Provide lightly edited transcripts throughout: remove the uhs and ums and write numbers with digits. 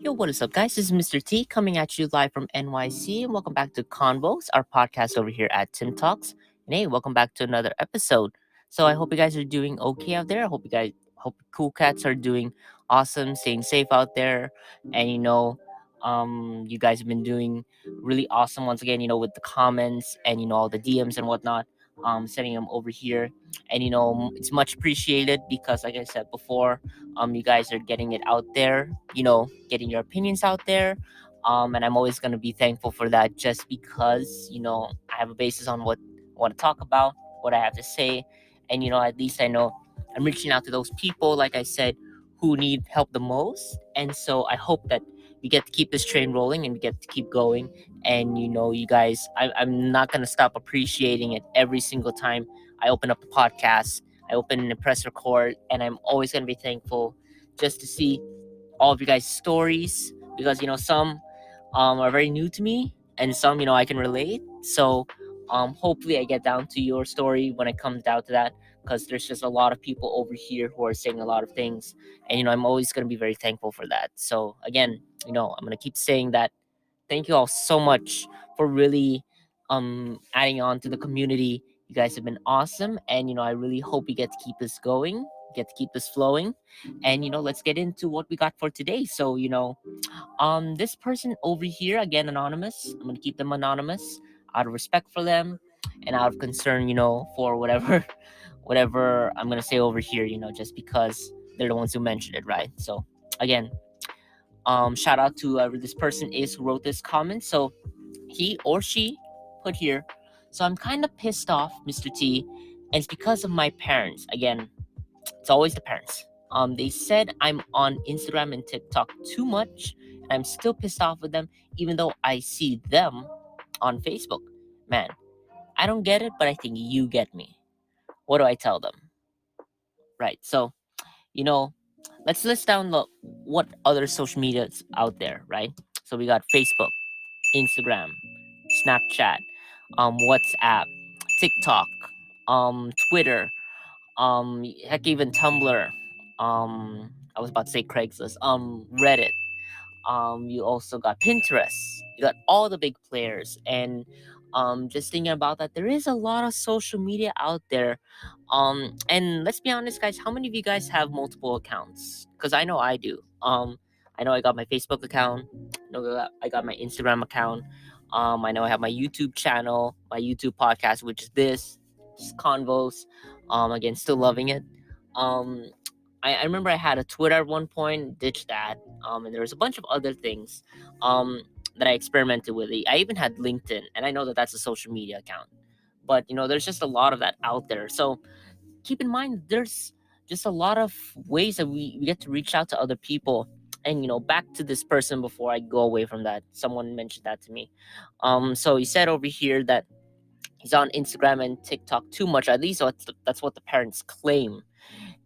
Yo, what is up, guys? This is Mr. T coming at you live from NYC, and welcome back to Convos, our podcast over here at TimTalks. And hey, welcome back to another episode. So I hope you guys are doing okay out there. I hope cool cats are doing awesome, staying safe out there, and you guys have been doing really awesome once again. With the comments and all the DMs and whatnot, sending them over here, and it's much appreciated because, like I said before, you guys are getting it out there, getting your opinions out there, and I'm always going to be thankful for that, just because I have a basis on what I want to talk about, what I have to say, and at least I know I'm reaching out to those people, like I said, who need help the most. And so I hope that we get to keep this train rolling and we get to keep going. And you guys, I'm not going to stop appreciating it every single time I open up the podcast, I open and press record, and I'm always going to be thankful just to see all of you guys' stories, because some are very new to me, and some I can relate. So hopefully I get down to your story when it comes down to that, because there's just a lot of people over here who are saying a lot of things, and I'm always going to be very thankful for that. So again, I'm going to keep saying that. Thank you all so much for really adding on to the community. You guys have been awesome, and I really hope we get to keep this going, get to keep this flowing, and let's get into what we got for today. So this person over here, again, anonymous, I'm gonna keep them anonymous out of respect for them and out of concern, for whatever whatever I'm gonna say over here, just because they're the ones who mentioned it, right? So again, shout out to whoever this person is who wrote this comment. So he or she put here, so I'm kind of pissed off, Mr. T, and it's because of my parents. Again, it's always the parents. They said I'm on Instagram and TikTok too much, and I'm still pissed off with them, even though I see them on Facebook. Man, I don't get it, but I think you get me. What do I tell them? Right. So, you know, let's list down what other social medias out there, right? So we got Facebook, Instagram, Snapchat, WhatsApp, TikTok, Twitter, heck, even Tumblr. I was about to say Craigslist. Reddit. You also got Pinterest. You got all the big players, and just thinking about that, there is a lot of social media out there. And let's be honest, guys, how many of you guys have multiple accounts? Because I know I do. I know I got my Facebook account. I got my Instagram account. I know I have my YouTube channel, my YouTube podcast, which is this Convos. Again, still loving it. Um, I remember I had a Twitter at one point, ditched that. And there was a bunch of other things that I experimented with. I even had LinkedIn, and I know that that's a social media account. But there's just a lot of that out there. So keep in mind, there's just a lot of ways that we get to reach out to other people. And back to this person before I go away from that. Someone mentioned that to me. So he said over here that he's on Instagram and TikTok too much. At least that's what the parents claim.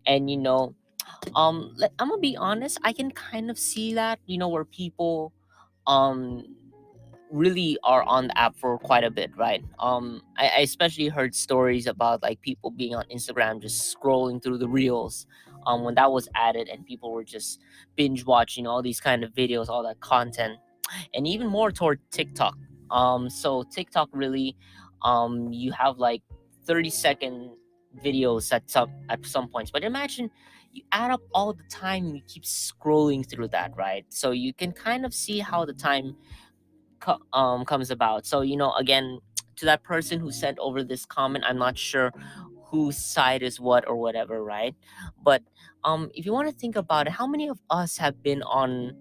And I'm gonna be honest, I can kind of see that, where people um really are on the app for quite a bit, right? I especially heard stories about like people being on Instagram just scrolling through the reels when that was added, and people were just binge watching all these kind of videos, all that content, and even more toward TikTok. So TikTok really, you have like 30-second videos at some points, but imagine you add up all the time you keep scrolling through that, right? So you can kind of see how the time comes about. So again, to that person who sent over this comment, I'm not sure whose side is what or whatever, right? But if you want to think about it, how many of us have been on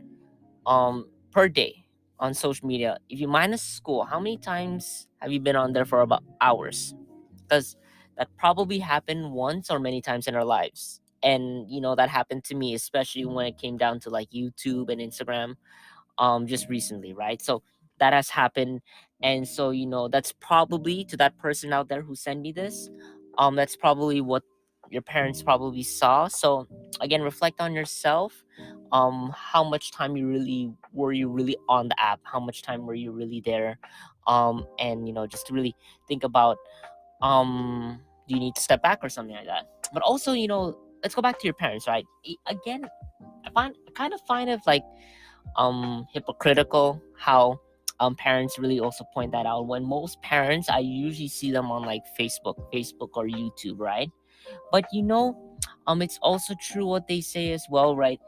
per day on social media? If you minus school, how many times have you been on there for about hours? Because that probably happened once or many times in our lives. And that happened to me, especially when it came down to like YouTube and Instagram just recently, right? So that has happened. And so that's probably, to that person out there who sent me this, that's probably what your parents probably saw. So again, reflect on yourself. How much time you really on the app, how much time were you really there? And just to really think about, do you need to step back or something like that? But also, let's go back to your parents, right? Again, I kind of find it like hypocritical how parents really also point that out. When most parents, I usually see them on like Facebook or YouTube, right? But it's also true what they say as well, right?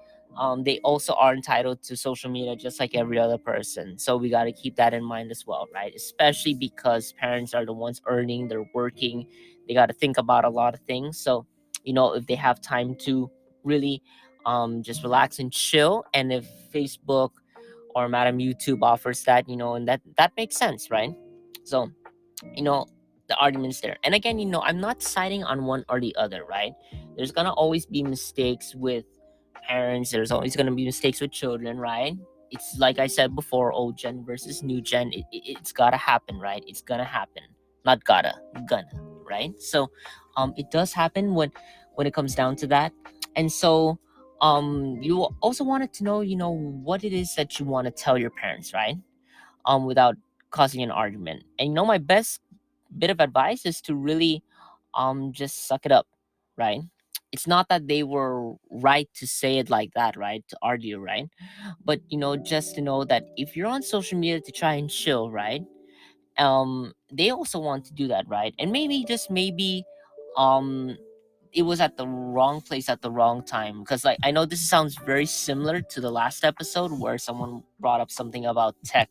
They also are entitled to social media just like every other person. So we got to keep that in mind as well, right? Especially because parents are the ones earning, they're working, they got to think about a lot of things. So, if they have time to really just relax and chill, and if Facebook or Madam YouTube offers that, and that makes sense, right? So, you know the arguments there, and again, I'm not siding on one or the other, right? There's gonna always be mistakes with parents, there's always gonna be mistakes with children, right? It's like I said before, old gen versus new gen. It's gotta happen, right? It's gonna happen. Not gotta, gonna, right? So it does happen when it comes down to that. And so you also wanted to know, what it is that you want to tell your parents, right? Without causing an argument. And my best bit of advice is to really just suck it up, right? It's not that they were right to say it like that, right? To argue, right? But just to know that if you're on social media to try and chill, right? They also want to do that, right? And maybe, just maybe, um it was at the wrong place at the wrong time, because like I know this sounds very similar to the last episode where someone brought up something about tech,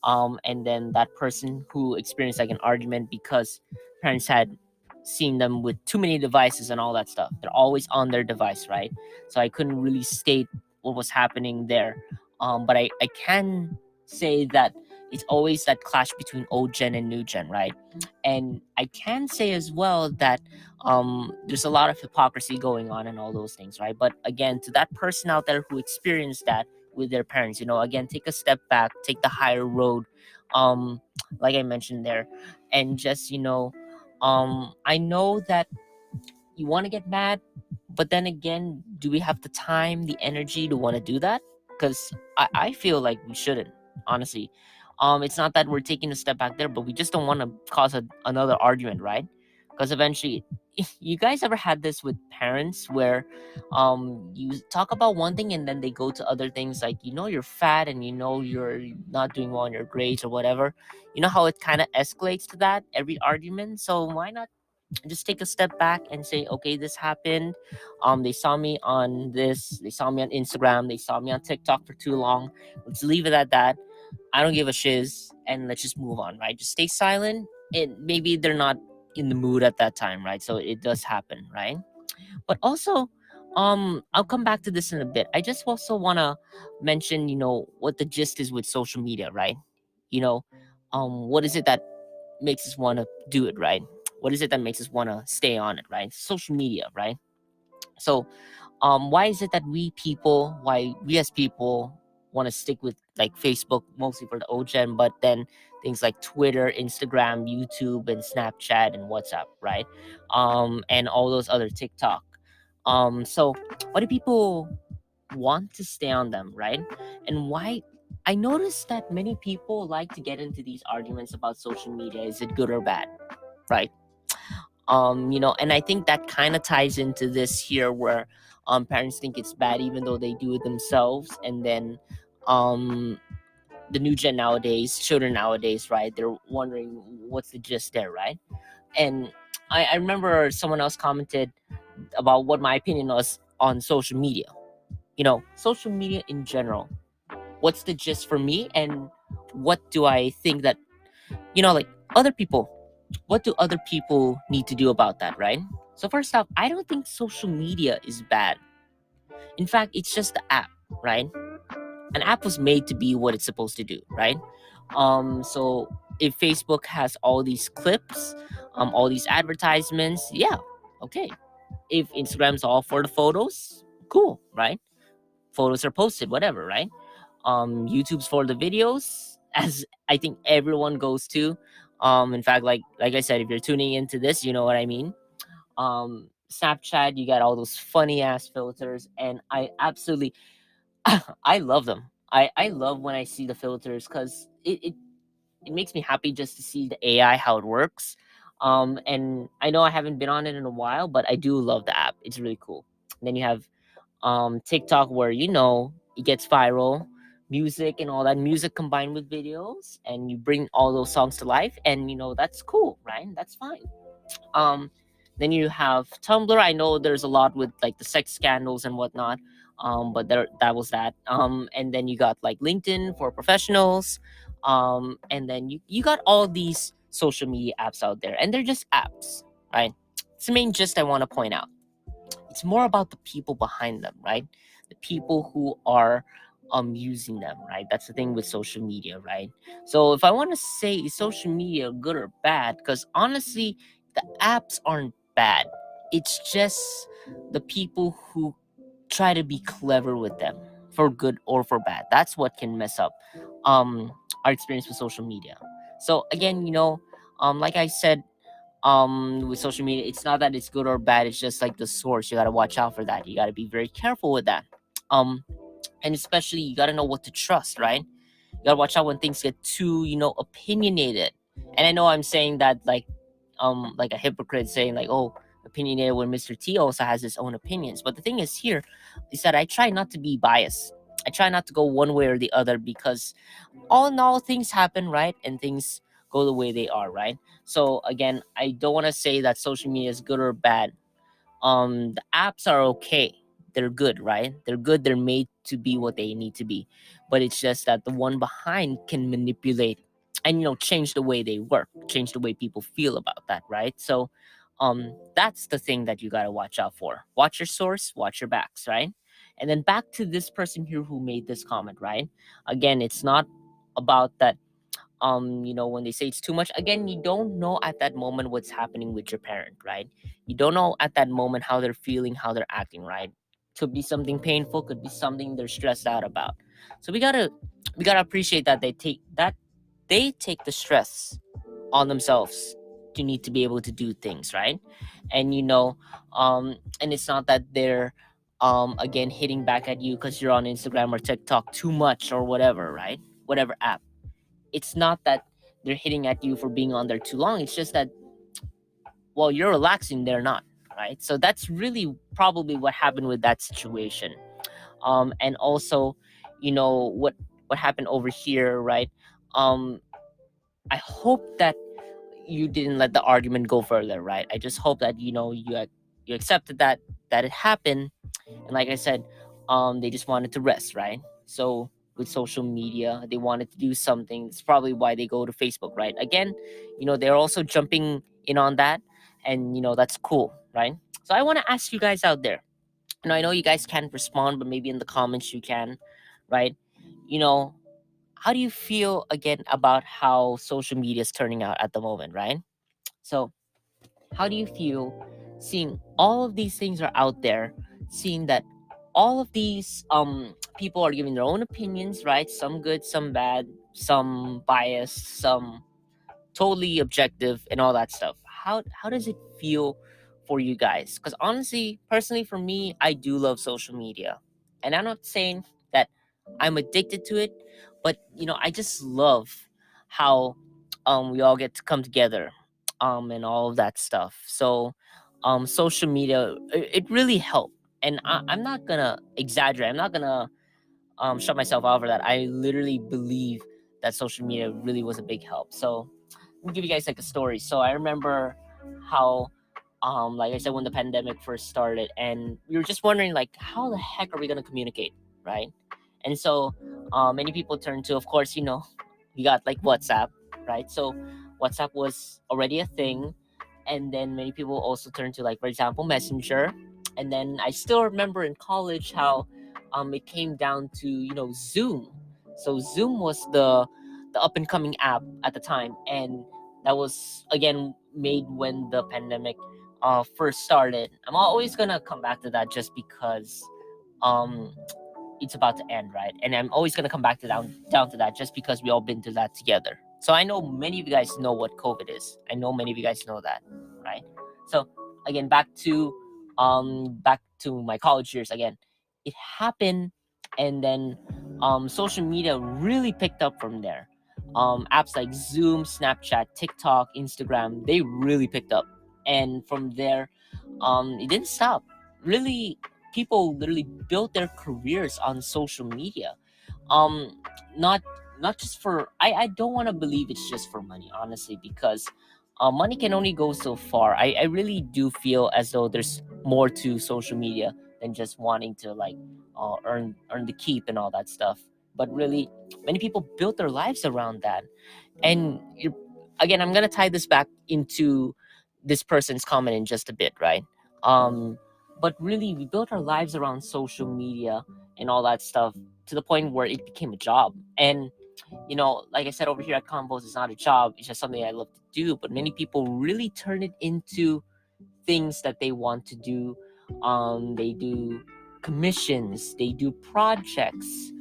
and then that person who experienced like an argument because parents had seen them with too many devices and all that stuff. They're always on their device, right? So I couldn't really state what was happening there, but I can say that it's always that clash between old gen and new gen, right? And I can say as well that there's a lot of hypocrisy going on and all those things, right? But again, to that person out there who experienced that with their parents, again, take a step back, take the higher road, um like I mentioned there, and just I know that you want to get mad, but then again, do we have the time, the energy to want to do that? Because I feel like we shouldn't, honestly. It's not that we're taking a step back there, but we just don't want to cause another argument, right? Because eventually, you guys ever had this with parents where you talk about one thing and then they go to other things, like you're fat and you're not doing well in your grades or whatever. You know how it kind of escalates to that every argument. So why not just take a step back and say, okay, this happened. They saw me on this, they saw me on Instagram, they saw me on TikTok for too long. Let's leave it at that. I don't give a shiz, and let's just move on, right? Just stay silent. And maybe they're not in the mood at that time, right? So it does happen, right? But also, I'll come back to this in a bit. I just also want to mention, what the gist is with social media, right? You know, what is it that makes us want to do it, right? What is it that makes us want to stay on it, right? Social media, right? So why is it that why we as people want to stick with like Facebook mostly for the old gen, but then things like Twitter, Instagram, YouTube, and Snapchat and WhatsApp, right? And all those other TikTok. So why do people want to stay on them, right? And why? I noticed that many people like to get into these arguments about social media. Is it good or bad, right? And I think that kind of ties into this here, where parents think it's bad even though they do it themselves. And then um the new gen nowadays, children nowadays, right, they're wondering what's the gist there, right? And I remember someone else commented about what my opinion was on social media. Social media in general, what's the gist for me, and what do I think that, like, other people, what do other people need to do about that, right? So first off, I don't think social media is bad. In fact, it's just the app, right? An app was made to be what it's supposed to do, right? So if Facebook has all these clips, all these advertisements, yeah, okay. If Instagram's all for the photos, cool, right? Photos are posted, whatever, right? YouTube's for the videos, as I think everyone goes to. In fact, like I said, if you're tuning into this, you know what I mean. Snapchat, you got all those funny ass filters, and I absolutely I love them. I love when I see the filters, because it makes me happy just to see the AI, how it works. And I know I haven't been on it in a while, but I do love the app. It's really cool. And then you have TikTok, where it gets viral. music and all that, music combined with videos, and you bring all those songs to life, and that's cool, right? That's fine. um then you have Tumblr. I know there's a lot with like the sex scandals and whatnot, but there that was that. And then you got like LinkedIn for professionals, and then you got all these social media apps out there, and they're just apps, right? It's the main gist I want to point out. It's more about the people behind them, right? The people who are using them, right? That's the thing with social media, right? So if I want to say, is social media good or bad, because honestly, the apps aren't bad. It's just the people who try to be clever with them, for good or for bad. That's what can mess up um our experience with social media. So again, like I said, with social media, it's not that it's good or bad, it's just like the source. You got to watch out for that. You got to be very careful with that. um and especially you got to know what to trust, right? You got to watch out when things get too opinionated. And I know I'm saying that like a hypocrite, saying like, oh, opinionated, when Mr. T also has his own opinions. But the thing is here is that I try not to be biased. I try not to go one way or the other, because all in all, things happen, right? And things go the way they are, right? So again, I don't want to say that social media is good or bad. The apps are okay. They're good, right? They're good. They're made to be what they need to be. But it's just that the one behind can manipulate and change the way they work, change the way people feel about that, right? So that's the thing that you got to watch out for. Watch your source, watch your backs, right? And then back to this person here who made this comment, right? Again, it's not about that. When they say it's too much, again, you don't know at that moment what's happening with your parent, right? You don't know at that moment how they're feeling, how they're acting, right? Could be something painful, could be something they're stressed out about. So we gotta appreciate that they take the stress on themselves to need to be able to do things, right? And and it's not that they're again hitting back at you because you're on Instagram or TikTok too much or whatever, right? Whatever app. It's not that they're hitting at you for being on there too long. It's just that, well, you're relaxing, they're not, right? So that's really probably what happened with that situation. And also, what happened over here, right? um I hope that you didn't let the argument go further, right? I just hope that you accepted that it happened. And like I said, they just wanted to rest, right? So with social media, they wanted to do something. It's probably why they go to Facebook, right? Again, they're also jumping in on that, and that's cool, right? So I want to ask you guys out there. I know you guys can't respond, but maybe in the comments you can, right? You know, how do you feel again about how social media is turning out at the moment, right? So how do you feel seeing all of these things are out there, seeing that all of these people are giving their own opinions, right? Some good, some bad, some biased, some totally objective, and all that stuff. How does it feel for you guys? Because honestly, personally, for me, I do love social media, and I'm not saying that I'm addicted to it, but I just love how we all get to come together, and all of that stuff. So social media, it really helped. And I'm not gonna exaggerate. I'm not gonna shut myself out for that. I literally believe that social media really was a big help. So let me give you guys like a story. So I remember how, like I said, when the pandemic first started, and we were just wondering, like, how the heck are we gonna communicate, right? And so, many people turned to, of course, we got like WhatsApp, right? So WhatsApp was already a thing, and then many people also turned to, like, for example, Messenger. And then I still remember in college how it came down to Zoom. So Zoom was the up and coming app at the time, and that was again made when the pandemic first started. I'm always gonna come back to that just because um it's about to end, right? And I'm always gonna come back to down to that just because we all been through that together. So I know many of you guys know what COVID is. I know many of you guys know that, right? So again, back to my college years again. It happened, and then social media really picked up from there. Apps like Zoom, Snapchat, TikTok, Instagram, they really picked up. And from there, it didn't stop. Really, people literally built their careers on social media. um not not just for, I don't want to believe it's just for money, honestly, because money can only go so far. I really do feel as though there's more to social media than just wanting to like earn the keep and all that stuff. But really, many people built their lives around that. And again, I'm gonna tie this back into this person's comment in just a bit, right? But really, we built our lives around social media and all that stuff to the point where it became a job. And like I said, over here at Convos, it's not a job, it's just something I love to do. But many people really turn it into things that they want to do. They do commissions, they do projects,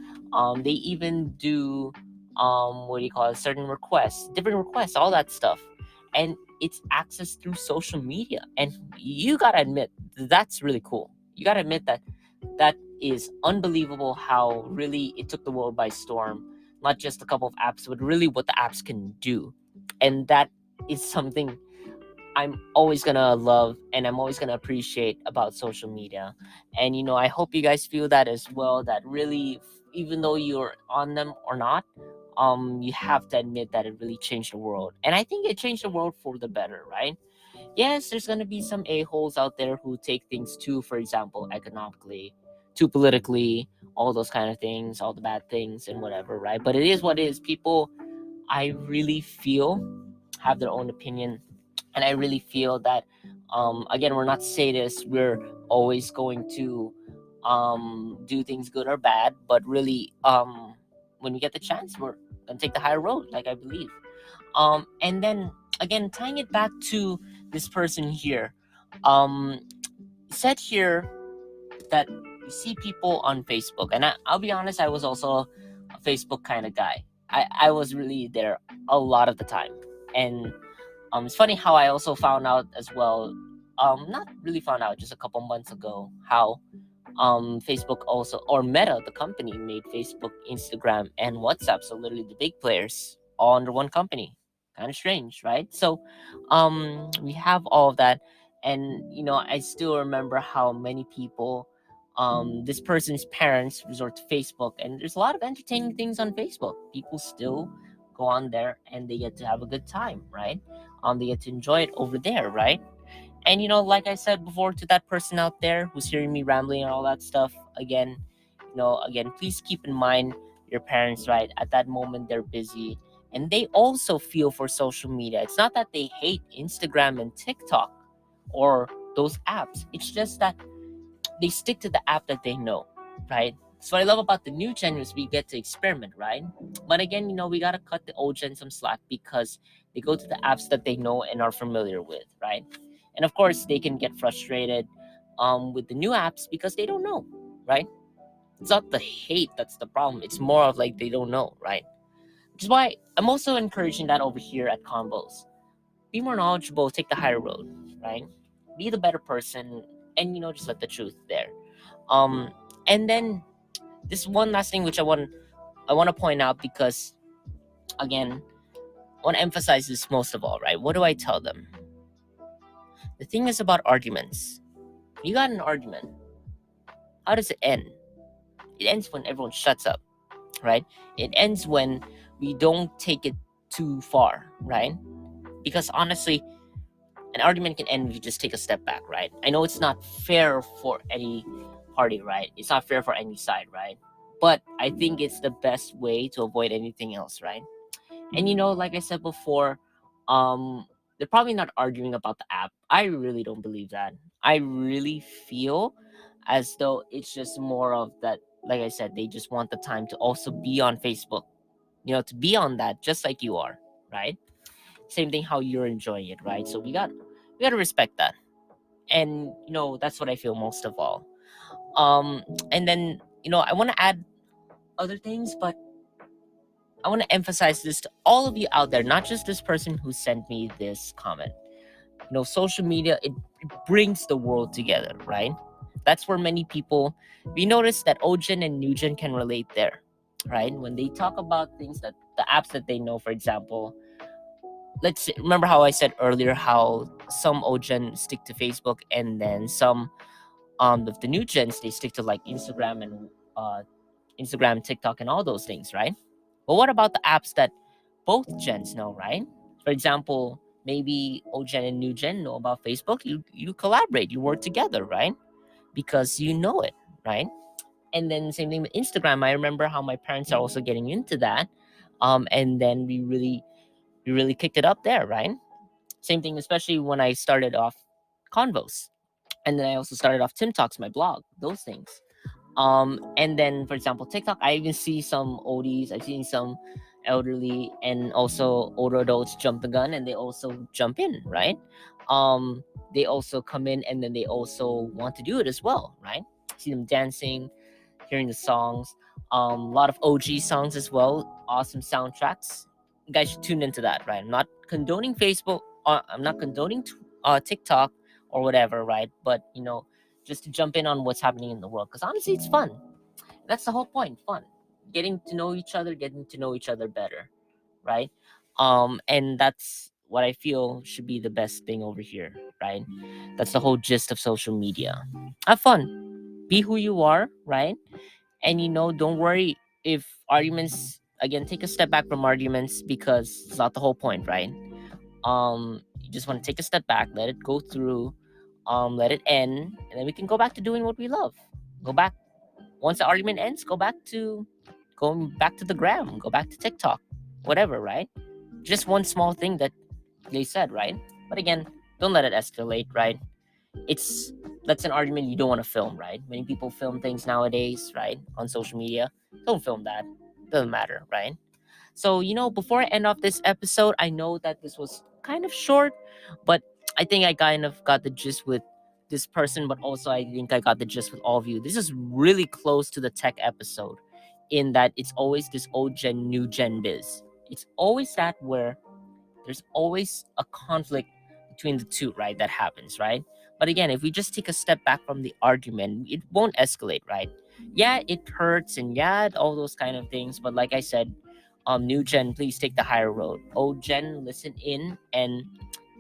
they even do what do you call it, certain requests, different requests, all that stuff. And it's accessed through social media. And you gotta admit, that's really cool. You gotta admit that that is unbelievable how really it took the world by storm. Not just a couple of apps, but really what the apps can do. And that is something I'm always gonna love and I'm always gonna appreciate about social media. And I hope you guys feel that as well. That really, even though you're on them or not, you have to admit that it really changed the world. And I think it changed the world for the better, right? Yes, there's gonna be some a-holes out there who take things too, for example, economically, too politically, all those kind of things, all the bad things and whatever, right? But it is what it is. People, I really feel, have their own opinion. And I really feel that, again, we're not sadists. We're always going to do things good or bad. But really, when we get the chance, we're going to take the higher road, like I believe. And then, again, tying it back to this person here, um, said here that you see people on Facebook. And I'll be honest, I was also a Facebook kind of guy. I was really there a lot of the time. And it's funny how I also found out as well, not really found out, just a couple months ago, how Facebook also, or Meta, the company, made Facebook, Instagram, and WhatsApp. So literally the big players all under one company. Kind of strange, right? So we have all of that. And, I still remember how many people, this person's parents resort to Facebook. And there's a lot of entertaining things on Facebook. People still go on there and they get to have a good time, right? They get to enjoy it over there, right? And like I said before, to that person out there who's hearing me rambling and all that stuff, again, please keep in mind your parents, right? At that moment, they're busy, and they also feel for social media. It's not that they hate Instagram and TikTok or those apps. It's just that they stick to the app that they know, right? So what I love about the new gen is we get to experiment, right? But again, we gotta cut the old gen some slack because they go to the apps that they know and are familiar with, right? And of course, they can get frustrated with the new apps because they don't know, right? It's not the hate that's the problem. It's more of like they don't know, right? Which is why I'm also encouraging that over here at Convos. Be more knowledgeable, take the higher road, right? Be the better person, and just let the truth there. Um, and then this one last thing which I want to point out, because again, I want to emphasize this most of all, right? What do I tell them? The thing is about arguments. You got an argument. How does it end? It ends when everyone shuts up, right? It ends when we don't take it too far, right? Because honestly, an argument can end if you just take a step back, right? I know it's not fair for any party, right? It's not fair for any side, right? But I think it's the best way to avoid anything else, right? And like I said before, they're probably not arguing about the app. I really don't believe that. I really feel as though it's just more of that, like I said, they just want the time to also be on Facebook, to be on that just like you are, right? Same thing how you're enjoying it, right? So we got to respect that. And that's what I feel most of all. And then I want to add other things, but I want to emphasize this to all of you out there, not just this person who sent me this comment. Social media, it brings the world together, right? That's where many people, we notice that old-gen and new-gen can relate there, right? When they talk about things, that the apps that they know, for example, remember how I said earlier how some old-gen stick to Facebook, and then some of the new gens, they stick to like Instagram and Instagram, TikTok, and all those things, right? But what about the apps that both gens know, right? For example, maybe old gen and new gen know about Facebook. You collaborate, you work together, right? Because you know it, right? And then same thing with Instagram. I remember how my parents are also getting into that. And then we really kicked it up there, right? Same thing, especially when I started off Convos. And then I also started off TimTalks, my blog, those things. And then for example, TikTok, I even see some oldies, I've seen some elderly and also older adults jump the gun, and they also jump in, right? They also come in, and then they also want to do it as well, right? See them dancing, hearing the songs, a lot of OG songs as well, awesome soundtracks. You guys should tune into that, right? I'm not condoning Facebook, I'm not condoning TikTok or whatever, right? But just to jump in on what's happening in the world, because honestly, it's fun. That's the whole point, fun. Getting to know each other, getting to know each other better, right? And that's what I feel should be the best thing over here, right? That's the whole gist of social media. Have fun, be who you are, right? And don't worry if arguments, again, take a step back from arguments, because it's not the whole point, right? You just want to take a step back, let it go through, let it end, and then we can go back to doing what we love. Go back, once the argument ends, going back to the gram, go back to TikTok, whatever, right? Just one small thing that they said, right? But again, don't let it escalate, right? That's an argument you don't want to film, right? Many people film things nowadays, right, on social media. Don't film that. Doesn't matter, right? So, before I end off this episode, I know that this was kind of short, but I think I kind of got the gist with this person, but also I think I got the gist with all of you. This is really close to the tech episode, in that it's always this old gen, new gen biz. It's always that, where there's always a conflict between the two, right? That happens, right? But again, if we just take a step back from the argument, it won't escalate, right? Yeah, it hurts, and yeah, all those kind of things. But like I said, new gen, please take the higher road. Old gen, listen in, and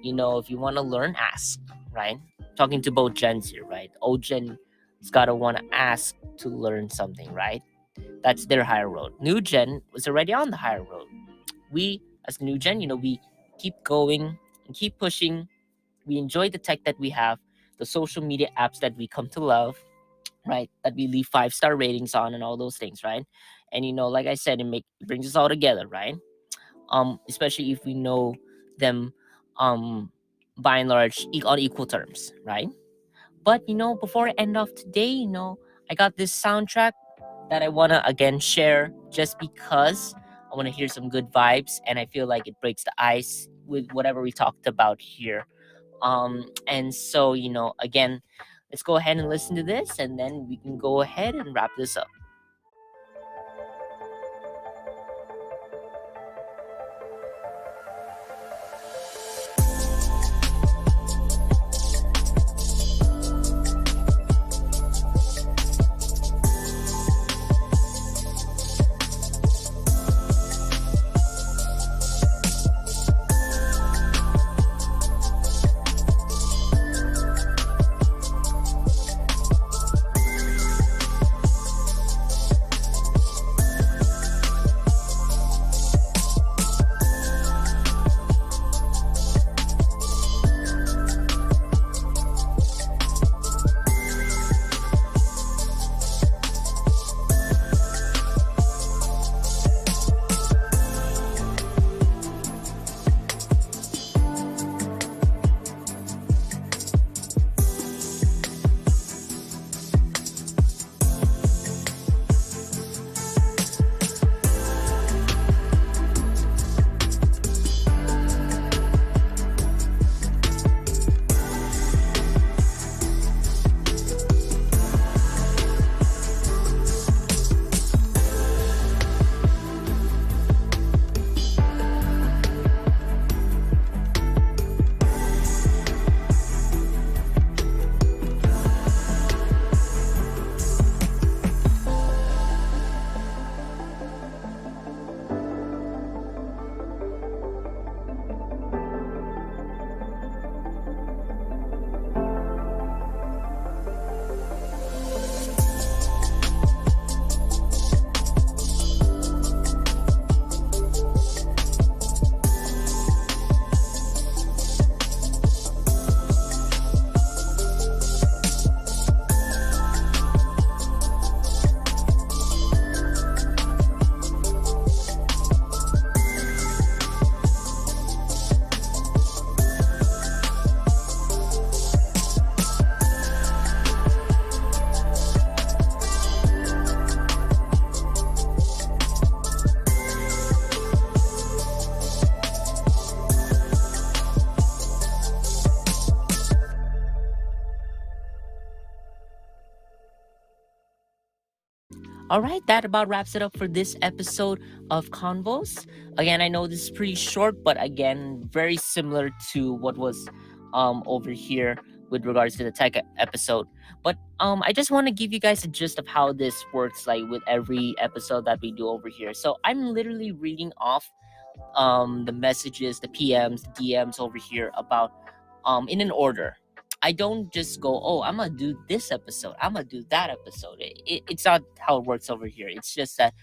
if you want to learn, ask, right? Talking to both gens here, right? Old gen has got to want to ask to learn something, right? That's their higher road. New gen was already on the higher road. We, as new gen, we keep going and keep pushing. We enjoy the tech that we have, the social media apps that we come to love, right? That we leave 5-star ratings on and all those things, right? And like I said, it brings us all together, right? Especially if we know them, by and large, on equal terms, right? But before I end off today, I got this soundtrack that I wanna again share, just because I wanna hear some good vibes, and I feel like it breaks the ice with whatever we talked about here. And so, again, let's go ahead and listen to this, and then we can go ahead and wrap this up. All right, that about wraps it up for this episode of Convos. Again, I know this is pretty short, but again, very similar to what was over here with regards to the tech episode. But I just want to give you guys a gist of how this works, like with every episode that we do over here. So I'm literally reading off the messages, the PMs, the DMs over here about in an order. I don't just go, oh, I'm gonna do this episode, I'm gonna do that episode. It's not how it works over here. It's just that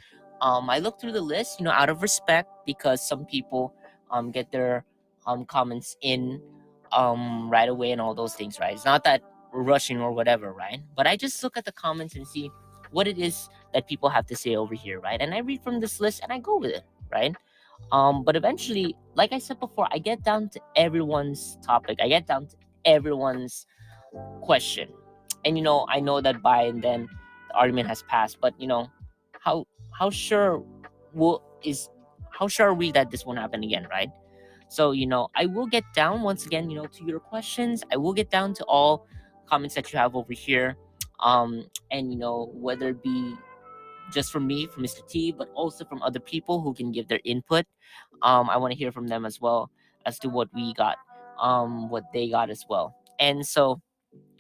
I look through the list, out of respect, because some people get their comments in right away and all those things, right? It's not that we're rushing or whatever, right? But I just look at the comments and see what it is that people have to say over here, right? And I read from this list and I go with it, right? But eventually, like I said before, I get down to everyone's topic. I get down to everyone's question. And I know that by and then the argument has passed, but how how sure will is how sure are we that this won't happen again, right? So, I will get down once again, to your questions. I will get down to all comments that you have over here. And whether it be just from me, from Mr. T, but also from other people who can give their input. I want to hear from them as well as to what we got, what they got as well. And so,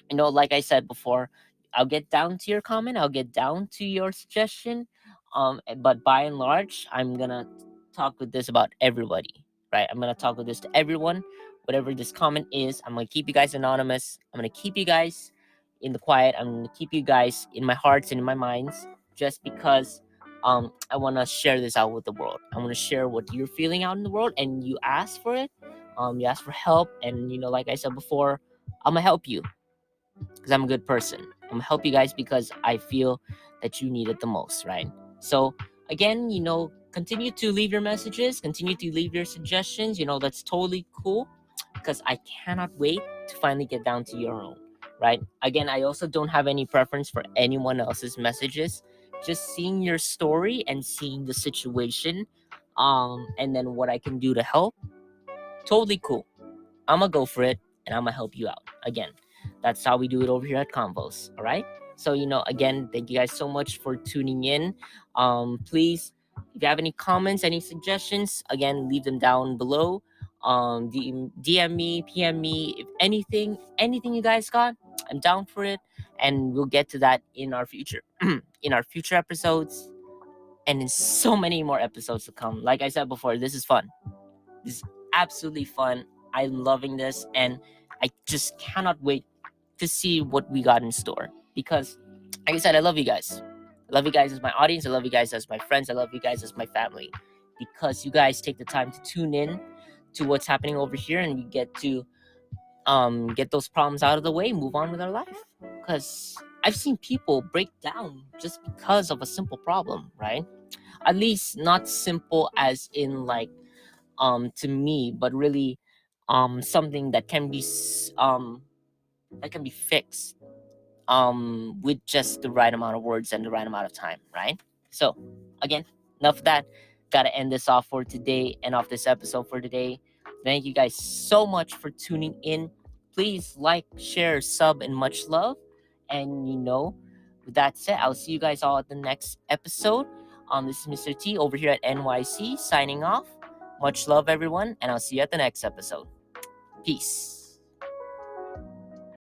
like I said before, I'll get down to your comment, I'll get down to your suggestion. But by and large, I'm gonna talk with this about everybody, right? I'm gonna talk with this to everyone. Whatever this comment is, I'm gonna keep you guys anonymous. I'm gonna keep you guys in the quiet. I'm gonna keep you guys in my hearts and in my minds, just because I want to share this out with the world. I want to share what you're feeling out in the world, and you ask for it. You ask for help, and like I said before, I'm gonna help you because I'm a good person. I'm gonna help you guys because I feel that you need it the most, right? So again, continue to leave your messages, continue to leave your suggestions. That's totally cool, because I cannot wait to finally get down to your own, right? Again, I also don't have any preference for anyone else's messages. Just seeing your story and seeing the situation, and then what I can do to help, totally cool. I'm gonna go for it, and I'm gonna help you out. Again, that's how we do it over here at Convos. All right. So again, thank you guys so much for tuning in. Please, if you have any comments, any suggestions, again, leave them down below. DM me, PM me, if anything you guys got, I'm down for it, and we'll get to that in our future, in our future episodes, and in so many more episodes to come. Like I said before, this is fun. This is absolutely fun. I'm loving this, and I just cannot wait to see what we got in store. Because, like I said, I love you guys. I love you guys as my audience. I love you guys as my friends. I love you guys as my family. Because you guys take the time to tune in to what's happening over here, and we get to get those problems out of the way, move on with our life. Because I've seen people break down just because of a simple problem, right? At least not simple as in like to me, but really something that can be fixed with just the right amount of words and the right amount of time, right? So again, enough of that. Gotta end this off for today and off this episode for today. Thank you guys so much for tuning in. Please like, share, sub, and much love. And with that said, I'll see you guys all at the next episode. This is Mr. T over here at NYC signing off. Much love, everyone, and I'll see you at the next episode. Peace.